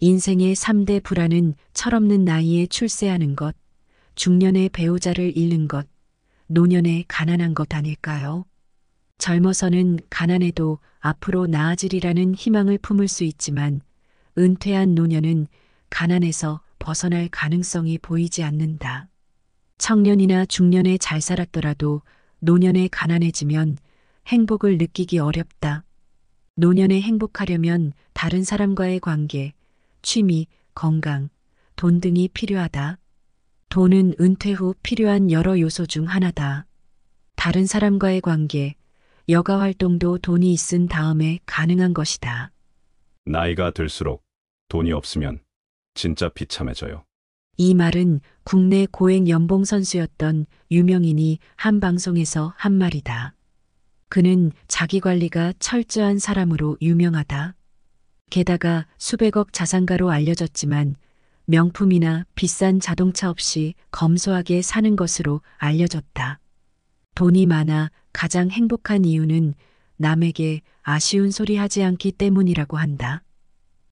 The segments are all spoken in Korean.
인생의 3대 불안은 철없는 나이에 출세하는 것, 중년의 배우자를 잃는 것, 노년에 가난한 것 아닐까요? 젊어서는 가난해도 앞으로 나아지리라는 희망을 품을 수 있지만 은퇴한 노년은 가난에서 벗어날 가능성이 보이지 않는다. 청년이나 중년에 잘 살았더라도 노년에 가난해지면 행복을 느끼기 어렵다. 노년에 행복하려면 다른 사람과의 관계, 취미, 건강, 돈 등이 필요하다. 돈은 은퇴 후 필요한 여러 요소 중 하나다. 다른 사람과의 관계, 여가 활동도 돈이 있은 다음에 가능한 것이다. 나이가 들수록 돈이 없으면 진짜 비참해져요. 이 말은 국내 고액 연봉 선수였던 유명인이 한 방송에서 한 말이다. 그는 자기 관리가 철저한 사람으로 유명하다. 게다가 수백억 자산가로 알려졌지만 명품이나 비싼 자동차 없이 검소하게 사는 것으로 알려졌다. 돈이 많아 가장 행복한 이유는 남에게 아쉬운 소리 하지 않기 때문이라고 한다.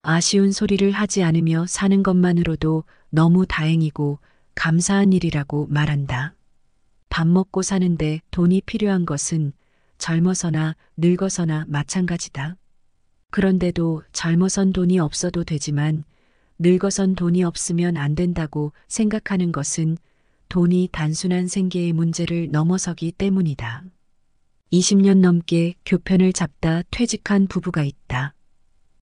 아쉬운 소리를 하지 않으며 사는 것만으로도 너무 다행이고 감사한 일이라고 말한다. 밥 먹고 사는데 돈이 필요한 것은 젊어서나 늙어서나 마찬가지다. 그런데도 젊어선 돈이 없어도 되지만 늙어선 돈이 없으면 안 된다고 생각하는 것은 돈이 단순한 생계의 문제를 넘어서기 때문이다. 20년 넘게 교편을 잡다 퇴직한 부부가 있다.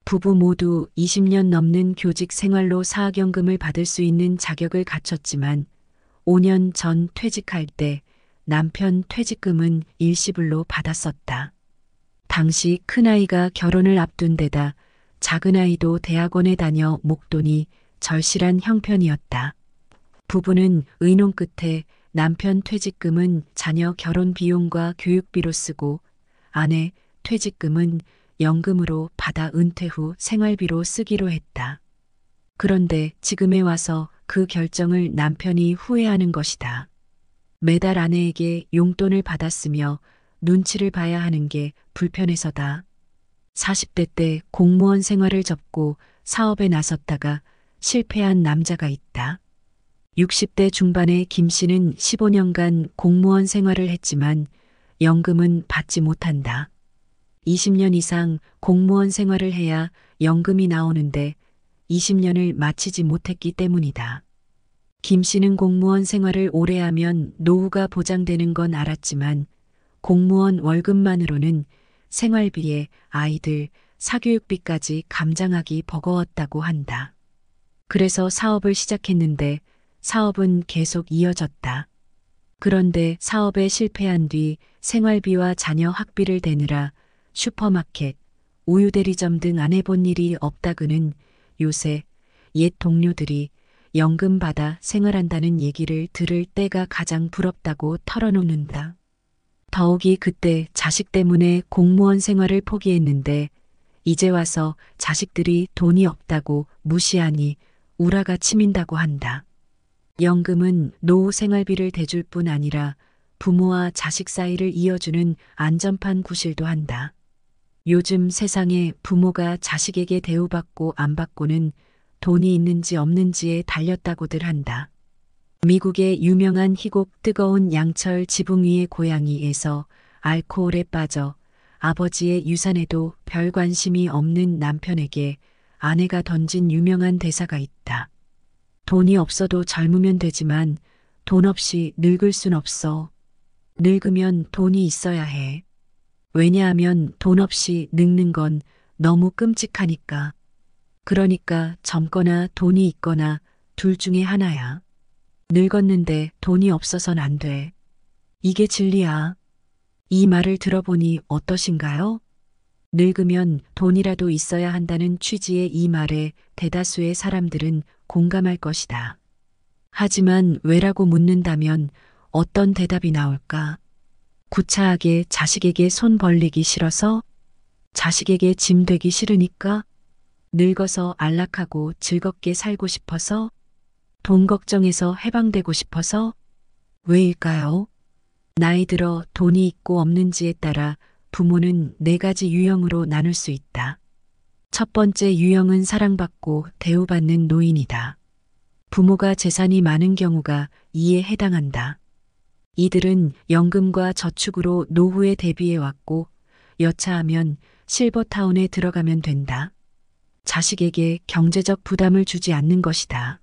부부 모두 20년 넘는 교직 생활로 사학연금을 받을 수 있는 자격을 갖췄지만 5년 전 퇴직할 때 남편 퇴직금은 일시불로 받았었다. 당시 큰아이가 결혼을 앞둔 데다 작은아이도 대학원에 다녀 목돈이 절실한 형편이었다. 부부는 의논 끝에 남편 퇴직금은 자녀 결혼 비용과 교육비로 쓰고 아내 퇴직금은 연금으로 받아 은퇴 후 생활비로 쓰기로 했다. 그런데 지금에 와서 그 결정을 남편이 후회하는 것이다. 매달 아내에게 용돈을 받았으며 눈치를 봐야 하는 게 불편해서다. 40대 때 공무원 생활을 접고 사업에 나섰다가 실패한 남자가 있다. 60대 중반의 김 씨는 15년간 공무원 생활을 했지만 연금은 받지 못한다. 20년 이상 공무원 생활을 해야 연금이 나오는데 20년을 마치지 못했기 때문이다. 김 씨는 공무원 생활을 오래 하면 노후가 보장되는 건 알았지만 공무원 월급만으로는 생활비에 아이들 사교육비까지 감당하기 버거웠다고 한다. 그래서 사업을 시작했는데 사업은 계속 이어졌다. 그런데 사업에 실패한 뒤 생활비와 자녀 학비를 대느라 슈퍼마켓, 우유 대리점 등 안 해본 일이 없다. 그는 요새 옛 동료들이 연금 받아 생활한다는 얘기를 들을 때가 가장 부럽다고 털어놓는다. 더욱이 그때 자식 때문에 공무원 생활을 포기했는데 이제 와서 자식들이 돈이 없다고 무시하니 우라가 치민다고 한다. 연금은 노후 생활비를 대줄 뿐 아니라 부모와 자식 사이를 이어주는 안전판 구실도 한다. 요즘 세상에 부모가 자식에게 대우받고 안 받고는 돈이 있는지 없는지에 달렸다고들 한다. 미국의 유명한 희곡 뜨거운 양철 지붕 위의 고양이에서 알코올에 빠져 아버지의 유산에도 별 관심이 없는 남편에게 아내가 던진 유명한 대사가 있다. 돈이 없어도 젊으면 되지만 돈 없이 늙을 순 없어. 늙으면 돈이 있어야 해. 왜냐하면 돈 없이 늙는 건 너무 끔찍하니까. 그러니까 젊거나 돈이 있거나 둘 중에 하나야. 늙었는데 돈이 없어선 안 돼. 이게 진리야. 이 말을 들어보니 어떠신가요? 늙으면 돈이라도 있어야 한다는 취지의 이 말에 대다수의 사람들은 공감할 것이다. 하지만 왜라고 묻는다면 어떤 대답이 나올까? 구차하게 자식에게 손 벌리기 싫어서? 자식에게 짐 되기 싫으니까? 늙어서 안락하고 즐겁게 살고 싶어서? 돈 걱정에서 해방되고 싶어서? 왜일까요? 나이 들어 돈이 있고 없는지에 따라 부모는 네 가지 유형으로 나눌 수 있다. 첫 번째 유형은 사랑받고 대우받는 노인이다. 부모가 재산이 많은 경우가 이에 해당한다. 이들은 연금과 저축으로 노후에 대비해 왔고 여차하면 실버타운에 들어가면 된다. 자식에게 경제적 부담을 주지 않는 것이다.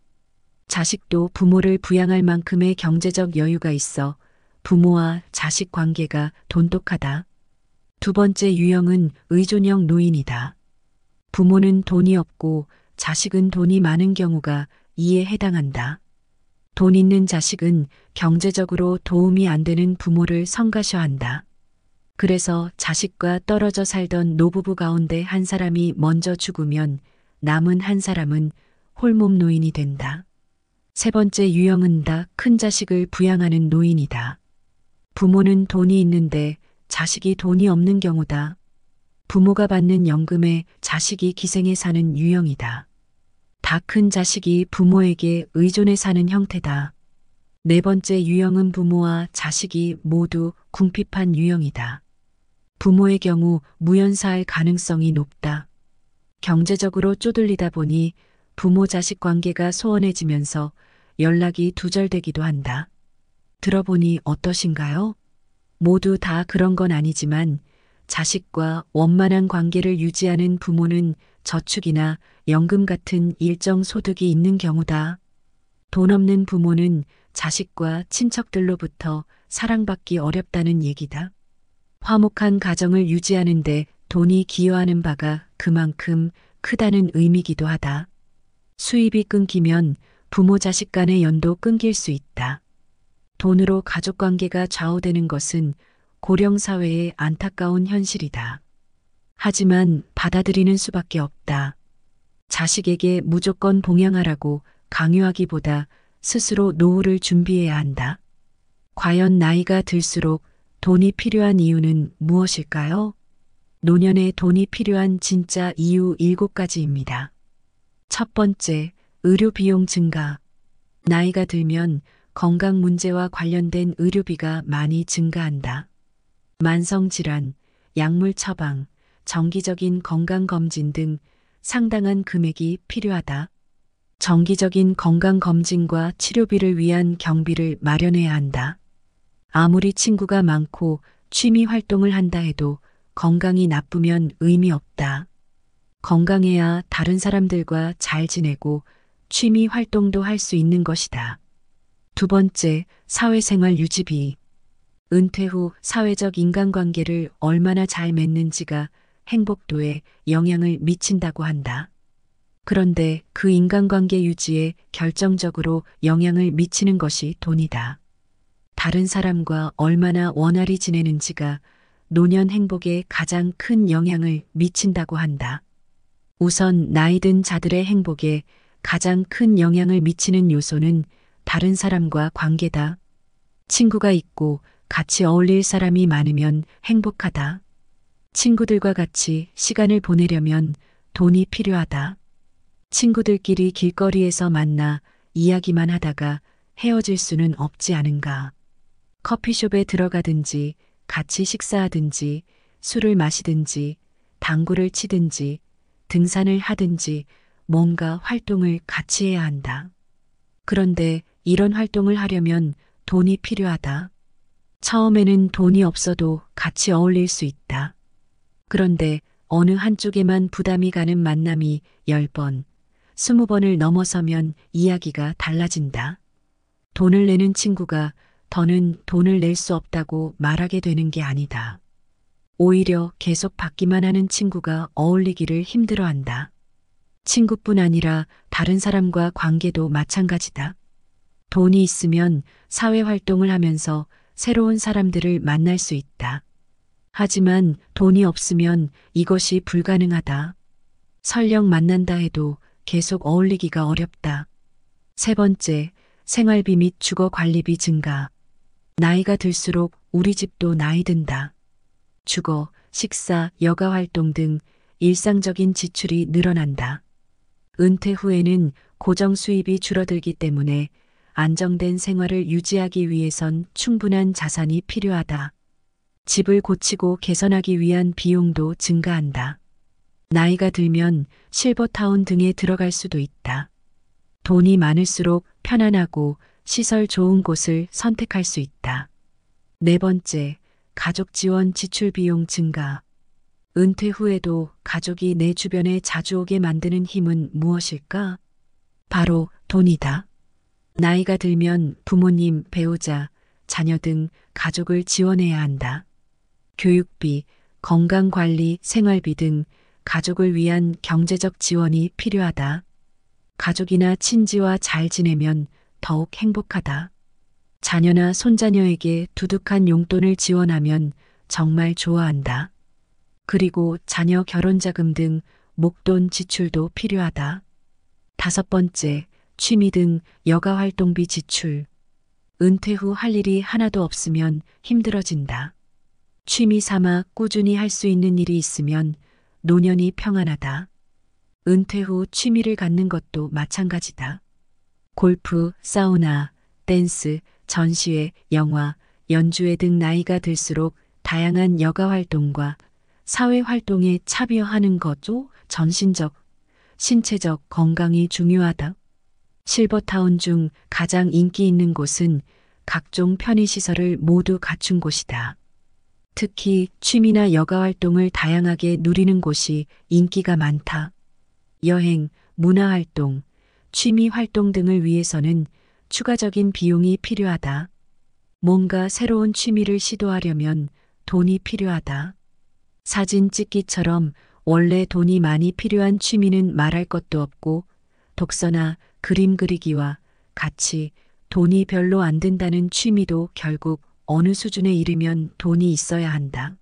자식도 부모를 부양할 만큼의 경제적 여유가 있어 부모와 자식 관계가 돈독하다. 두 번째 유형은 의존형 노인이다. 부모는 돈이 없고 자식은 돈이 많은 경우가 이에 해당한다. 돈 있는 자식은 경제적으로 도움이 안 되는 부모를 성가셔한다. 그래서 자식과 떨어져 살던 노부부 가운데 한 사람이 먼저 죽으면 남은 한 사람은 홀몸 노인이 된다. 세 번째 유형은 다 큰 자식을 부양하는 노인이다. 부모는 돈이 있는데 자식이 돈이 없는 경우다. 부모가 받는 연금에 자식이 기생해 사는 유형이다. 다 큰 자식이 부모에게 의존해 사는 형태다. 네 번째 유형은 부모와 자식이 모두 궁핍한 유형이다. 부모의 경우 무연사할 가능성이 높다. 경제적으로 쪼들리다 보니 부모 자식 관계가 소원해지면서 연락이 두절되기도 한다. 들어보니 어떠신가요? 모두 다 그런 건 아니지만 자식과 원만한 관계를 유지하는 부모는 저축이나 연금 같은 일정 소득이 있는 경우다. 돈 없는 부모는 자식과 친척들로부터 사랑받기 어렵다는 얘기다. 화목한 가정을 유지하는데 돈이 기여하는 바가 그만큼 크다는 의미기도 하다. 수입이 끊기면 부모 자식 간의 연도 끊길 수 있다. 돈으로 가족 관계가 좌우되는 것은 고령 사회의 안타까운 현실이다. 하지만 받아들이는 수밖에 없다. 자식에게 무조건 봉양하라고 강요하기보다 스스로 노후를 준비해야 한다. 과연 나이가 들수록 돈이 필요한 이유는 무엇일까요? 노년에 돈이 필요한 진짜 이유 7가지입니다. 첫 번째, 의료 비용 증가. 나이가 들면 건강 문제와 관련된 의료비가 많이 증가한다. 만성질환, 약물 처방, 정기적인 건강검진 등 상당한 금액이 필요하다. 정기적인 건강검진과 치료비를 위한 경비를 마련해야 한다. 아무리 친구가 많고 취미 활동을 한다 해도 건강이 나쁘면 의미 없다. 건강해야 다른 사람들과 잘 지내고 취미 활동도 할 수 있는 것이다. 두 번째, 사회생활 유지비. 은퇴 후 사회적 인간관계를 얼마나 잘 맺는지가 행복도에 영향을 미친다고 한다. 그런데 그 인간관계 유지에 결정적으로 영향을 미치는 것이 돈이다. 다른 사람과 얼마나 원활히 지내는지가 노년 행복에 가장 큰 영향을 미친다고 한다. 우선 나이 든 자들의 행복에 가장 큰 영향을 미치는 요소는 다른 사람과 관계다. 친구가 있고 같이 어울릴 사람이 많으면 행복하다. 친구들과 같이 시간을 보내려면 돈이 필요하다. 친구들끼리 길거리에서 만나 이야기만 하다가 헤어질 수는 없지 않은가. 커피숍에 들어가든지 같이 식사하든지 술을 마시든지 당구를 치든지 등산을 하든지 뭔가 활동을 같이 해야 한다. 그런데 이런 활동을 하려면 돈이 필요하다. 처음에는 돈이 없어도 같이 어울릴 수 있다. 그런데 어느 한쪽에만 부담이 가는 만남이 10번, 20번을 넘어서면 이야기가 달라진다. 돈을 내는 친구가 더는 돈을 낼 수 없다고 말하게 되는 게 아니다. 오히려 계속 받기만 하는 친구가 어울리기를 힘들어한다. 친구뿐 아니라 다른 사람과 관계도 마찬가지다. 돈이 있으면 사회활동을 하면서 새로운 사람들을 만날 수 있다. 하지만 돈이 없으면 이것이 불가능하다. 설령 만난다 해도 계속 어울리기가 어렵다. 세 번째, 생활비 및 주거 관리비 증가. 나이가 들수록 우리 집도 나이 든다. 주거, 식사, 여가 활동 등 일상적인 지출이 늘어난다. 은퇴 후에는 고정 수입이 줄어들기 때문에 안정된 생활을 유지하기 위해선 충분한 자산이 필요하다. 집을 고치고 개선하기 위한 비용도 증가한다. 나이가 들면 실버타운 등에 들어갈 수도 있다. 돈이 많을수록 편안하고 시설 좋은 곳을 선택할 수 있다. 네 번째, 가족 지원 지출 비용 증가. 은퇴 후에도 가족이 내 주변에 자주 오게 만드는 힘은 무엇일까? 바로 돈이다. 나이가 들면 부모님, 배우자, 자녀 등 가족을 지원해야 한다. 교육비, 건강관리, 생활비 등 가족을 위한 경제적 지원이 필요하다. 가족이나 친지와 잘 지내면 더욱 행복하다. 자녀나 손자녀에게 두둑한 용돈을 지원하면 정말 좋아한다. 그리고 자녀 결혼자금 등 목돈 지출도 필요하다. 다섯 번째, 취미 등 여가활동비 지출. 은퇴 후 할 일이 하나도 없으면 힘들어진다. 취미 삼아 꾸준히 할 수 있는 일이 있으면 노년이 평안하다. 은퇴 후 취미를 갖는 것도 마찬가지다. 골프, 사우나, 댄스, 전시회, 영화, 연주회 등 나이가 들수록 다양한 여가활동과 사회활동에 참여하는 것도 전신적, 신체적 건강이 중요하다. 실버타운 중 가장 인기 있는 곳은 각종 편의시설을 모두 갖춘 곳이다. 특히 취미나 여가활동을 다양하게 누리는 곳이 인기가 많다. 여행, 문화활동, 취미활동 등을 위해서는 추가적인 비용이 필요하다. 뭔가 새로운 취미를 시도하려면 돈이 필요하다. 사진 찍기처럼 원래 돈이 많이 필요한 취미는 말할 것도 없고 독서나 그림 그리기와 같이 돈이 별로 안 든다는 취미도 결국 어느 수준에 이르면 돈이 있어야 한다.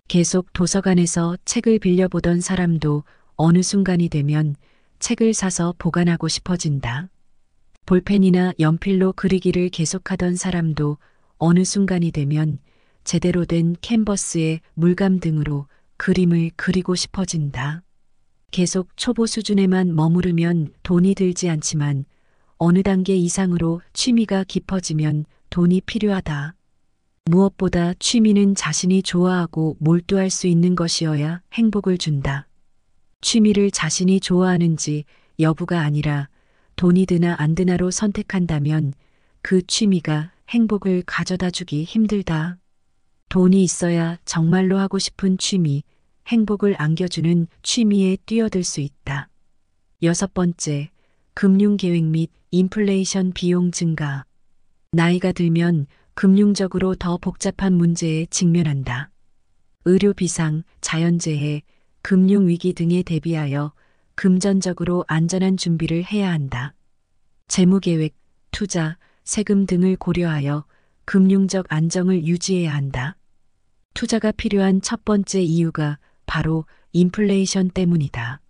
계속 도서관에서 책을 빌려보던 사람도 어느 순간이 되면 책을 사서 보관하고 싶어진다. 볼펜이나 연필로 그리기를 계속하던 사람도 어느 순간이 되면 제대로 된 캔버스에 물감 등으로 그림을 그리고 싶어진다. 계속 초보 수준에만 머무르면 돈이 들지 않지만 어느 단계 이상으로 취미가 깊어지면 돈이 필요하다. 무엇보다 취미는 자신이 좋아하고 몰두할 수 있는 것이어야 행복을 준다. 취미를 자신이 좋아하는지 여부가 아니라 돈이 드나 안 드나로 선택한다면 그 취미가 행복을 가져다 주기 힘들다. 돈이 있어야 정말로 하고 싶은 취미, 행복을 안겨주는 취미에 뛰어들 수 있다. 여섯 번째, 금융계획 및 인플레이션 비용 증가. 나이가 들면 금융적으로 더 복잡한 문제에 직면한다. 의료 비상, 자연재해, 금융위기 등에 대비하여 금전적으로 안전한 준비를 해야 한다. 재무계획, 투자, 세금 등을 고려하여 금융적 안정을 유지해야 한다. 투자가 필요한 첫 번째 이유가 바로 인플레이션 때문이다.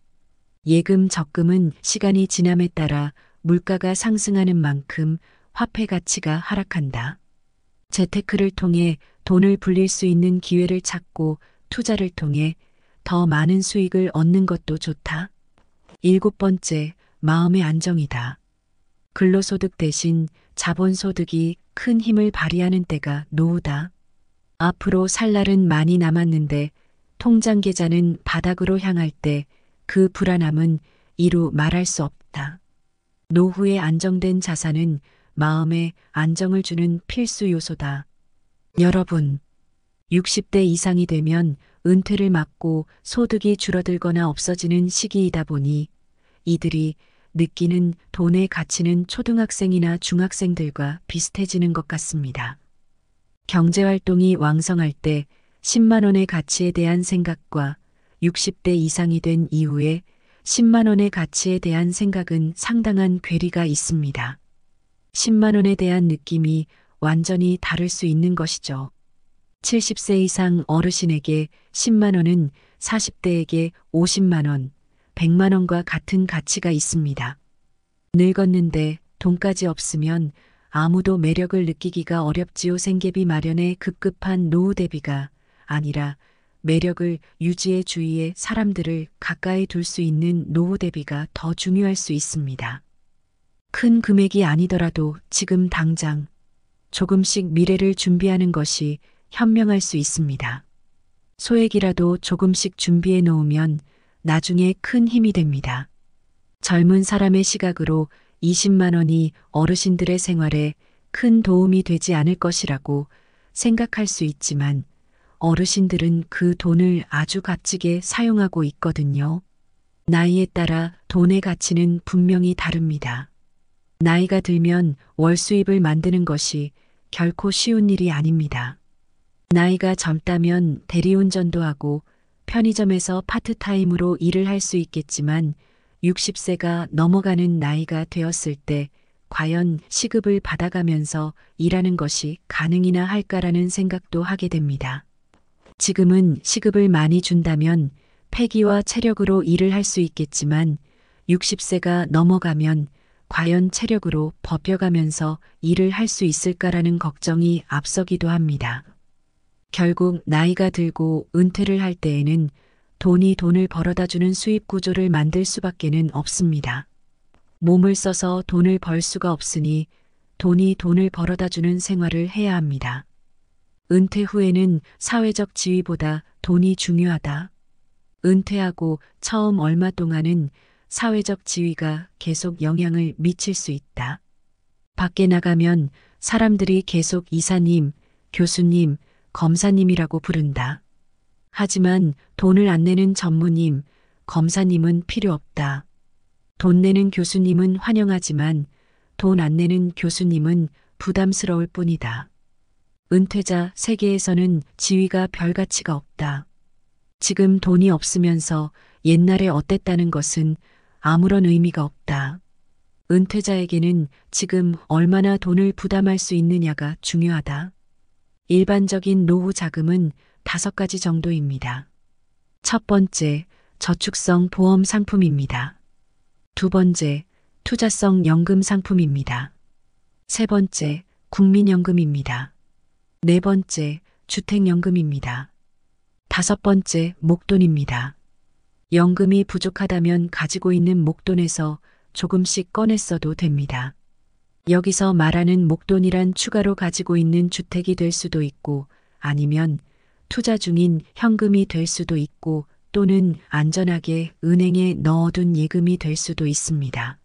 예금, 적금은 시간이 지남에 따라 물가가 상승하는 만큼 화폐 가치가 하락한다. 재테크를 통해 돈을 불릴 수 있는 기회를 찾고 투자를 통해 더 많은 수익을 얻는 것도 좋다. 일곱 번째, 마음의 안정이다. 근로소득 대신 자본소득이 큰 힘을 발휘하는 때가 노후다. 앞으로 살 날은 많이 남았는데 통장 계좌는 바닥으로 향할 때 그 불안함은 이루 말할 수 없다. 노후에 안정된 자산은 마음에 안정을 주는 필수 요소다. 여러분, 60대 이상이 되면 은퇴를 맞고 소득이 줄어들거나 없어지는 시기이다 보니 이들이 느끼는 돈의 가치는 초등학생이나 중학생들과 비슷해지는 것 같습니다. 경제활동이 왕성할 때 10만 원의 가치에 대한 생각과 60대 이상이 된 이후에 10만 원의 가치에 대한 생각은 상당한 괴리가 있습니다. 10만 원에 대한 느낌이 완전히 다를 수 있는 것이죠. 70세 이상 어르신에게 10만 원은 40대에게 50만 원, 100만 원과 같은 가치가 있습니다. 늙었는데 돈까지 없으면 아무도 매력을 느끼기가 어렵지요. 생계비 마련에 급급한 노후 대비가 아니라 매력을 유지해 주위에 사람들을 가까이 둘 수 있는 노후 대비가 더 중요할 수 있습니다. 큰 금액이 아니더라도 지금 당장 조금씩 미래를 준비하는 것이 현명할 수 있습니다. 소액이라도 조금씩 준비해 놓으면 나중에 큰 힘이 됩니다. 젊은 사람의 시각으로 20만 원이 어르신들의 생활에 큰 도움이 되지 않을 것이라고 생각할 수 있지만 어르신들은 그 돈을 아주 값지게 사용하고 있거든요. 나이에 따라 돈의 가치는 분명히 다릅니다. 나이가 들면 월 수입을 만드는 것이 결코 쉬운 일이 아닙니다. 나이가 젊다면 대리운전도 하고 편의점에서 파트타임으로 일을 할 수 있겠지만 60세가 넘어가는 나이가 되었을 때 과연 시급을 받아가면서 일하는 것이 가능이나 할까라는 생각도 하게 됩니다. 지금은 시급을 많이 준다면 패기와 체력으로 일을 할 수 있겠지만 60세가 넘어가면 과연 체력으로 버텨가면서 일을 할 수 있을까라는 걱정이 앞서기도 합니다. 결국 나이가 들고 은퇴를 할 때에는 돈이 돈을 벌어다 주는 수입 구조를 만들 수밖에는 없습니다. 몸을 써서 돈을 벌 수가 없으니 돈이 돈을 벌어다 주는 생활을 해야 합니다. 은퇴 후에는 사회적 지위보다 돈이 중요하다. 은퇴하고 처음 얼마 동안은 사회적 지위가 계속 영향을 미칠 수 있다. 밖에 나가면 사람들이 계속 이사님, 교수님, 검사님이라고 부른다. 하지만 돈을 안 내는 전무님, 검사님은 필요 없다. 돈 내는 교수님은 환영하지만 돈 안 내는 교수님은 부담스러울 뿐이다. 은퇴자 세계에서는 지위가 별 가치가 없다. 지금 돈이 없으면서 옛날에 어땠다는 것은 아무런 의미가 없다. 은퇴자에게는 지금 얼마나 돈을 부담할 수 있느냐가 중요하다. 일반적인 노후 자금은 5가지 정도입니다. 첫 번째, 저축성 보험 상품입니다. 두 번째, 투자성 연금 상품입니다. 세 번째, 국민연금입니다. 네 번째, 주택연금입니다. 다섯 번째, 목돈입니다. 연금이 부족하다면 가지고 있는 목돈에서 조금씩 꺼냈어도 됩니다. 여기서 말하는 목돈이란 추가로 가지고 있는 주택이 될 수도 있고 아니면 투자 중인 현금이 될 수도 있고 또는 안전하게 은행에 넣어둔 예금이 될 수도 있습니다.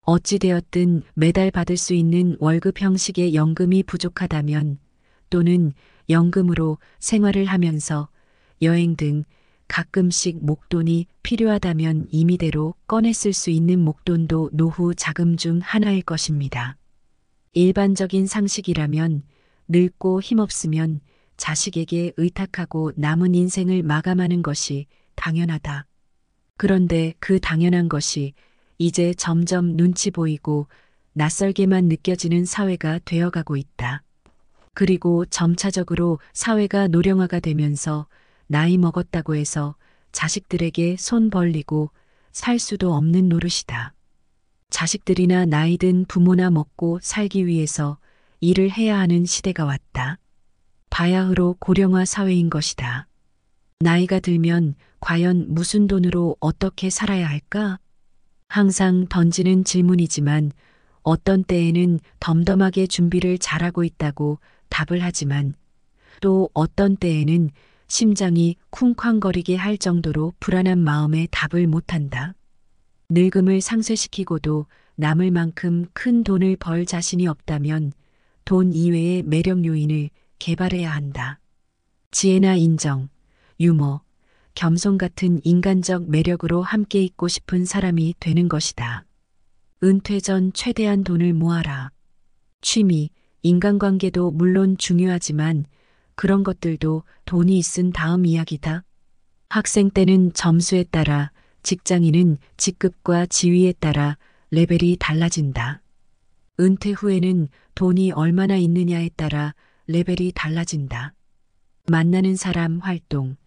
어찌되었든 매달 받을 수 있는 월급 형식의 연금이 부족하다면 또는 연금으로 생활을 하면서 여행 등 가끔씩 목돈이 필요하다면 임의대로 꺼내 쓸 수 있는 목돈도 노후 자금 중 하나일 것입니다. 일반적인 상식이라면 늙고 힘없으면 자식에게 의탁하고 남은 인생을 마감하는 것이 당연하다. 그런데 그 당연한 것이 이제 점점 눈치 보이고 낯설게만 느껴지는 사회가 되어가고 있다. 그리고 점차적으로 사회가 노령화가 되면서 나이 먹었다고 해서 자식들에게 손 벌리고 살 수도 없는 노릇이다. 자식들이나 나이든 부모나 먹고 살기 위해서 일을 해야 하는 시대가 왔다. 바야흐로 고령화 사회인 것이다. 나이가 들면 과연 무슨 돈으로 어떻게 살아야 할까? 항상 던지는 질문이지만 어떤 때에는 덤덤하게 준비를 잘하고 있다고 답을 하지만 또 어떤 때에는 심장이 쿵쾅거리게 할 정도로 불안한 마음에 답을 못한다. 늙음을 상쇄시키고도 남을 만큼 큰 돈을 벌 자신이 없다면 돈 이외의 매력 요인을 개발해야 한다. 지혜나 인정, 유머, 겸손 같은 인간적 매력으로 함께 있고 싶은 사람이 되는 것이다. 은퇴 전 최대한 돈을 모아라. 취미, 인간관계도 물론 중요하지만 그런 것들도 돈이 있은 다음 이야기다. 학생 때는 점수에 따라, 직장인은 직급과 지위에 따라 레벨이 달라진다. 은퇴 후에는 돈이 얼마나 있느냐에 따라 레벨이 달라진다. 만나는 사람, 활동,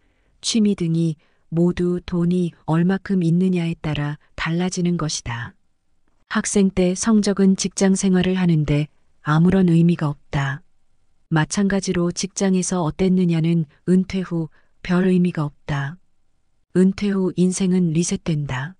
취미 등이 모두 돈이 얼마큼 있느냐에 따라 달라지는 것이다. 학생 때 성적은 직장 생활을 하는데 아무런 의미가 없다. 마찬가지로 직장에서 어땠느냐는 은퇴 후 별 의미가 없다. 은퇴 후 인생은 리셋된다.